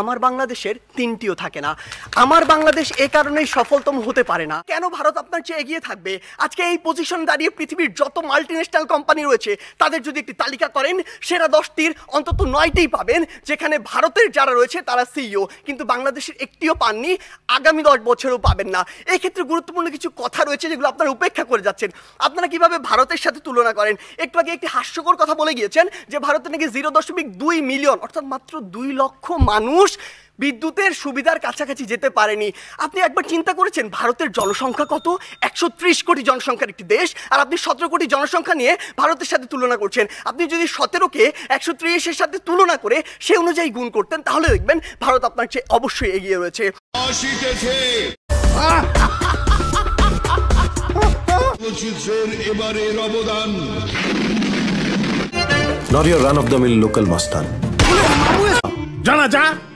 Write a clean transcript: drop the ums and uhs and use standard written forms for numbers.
আমার বাংলাদেশের তিনটিও থাকে না। আমার বাংলাদেশ এ কারণেই সফলতম হতে পারে না। কেন ভারত আপনার চেয়ে এগিয়ে থাকবে? আজকে এই পজিশন দাঁড়িয়ে পৃথিবীর যত মাল্টিন্যাশনাল কোম্পানি রয়েছে তাদের যদি একটি তালিকা করেন, সেরা 10টির অন্তত 9টিই পাবেন যেখানে ভারতের যারা রয়েছে তারা সিইও, কিন্তু বাংলাদেশের একটিও পাননি, আগামী 10 বছরও পাবেন না। এই ক্ষেত্রে গুরুত্বপূর্ণ কিছু কথা রয়েছে যেগুলো আপনারা উপেক্ষা করে যাচ্ছেন। আপনারা কিভাবে ভারতের সাথে তুলনা করেন? একটু আগে একটি হাস্যকর কথা বলে গিয়েছেন যে ভারতে নাকি 0.2 মিলিয়ন অর্থাৎ মাত্র 2 লক্ষ মানুষ বিদ্যুতের সুবিধার কাছাকাছি যেতে পারেনি। আপনি একবার চিন্তা করেছেন ভারতের জনসংখ্যা কত? 130 কোটি জনসংখ্যার একটি দেশ, আর আপনি 17 কোটি জনসংখ্যা নিয়ে ভারতের সাথে তুলনা করছেন। আপনি যদি 17কে 130-এর সাথে তুলনা করে সে অনুযায়ী গুণ করতেন তাহলে দেখবেন ভারত আপনার চেয়ে অবশ্যই এগিয়ে রয়েছে। এবারের অবদান Not your run of the mill local Mastan. জানা যা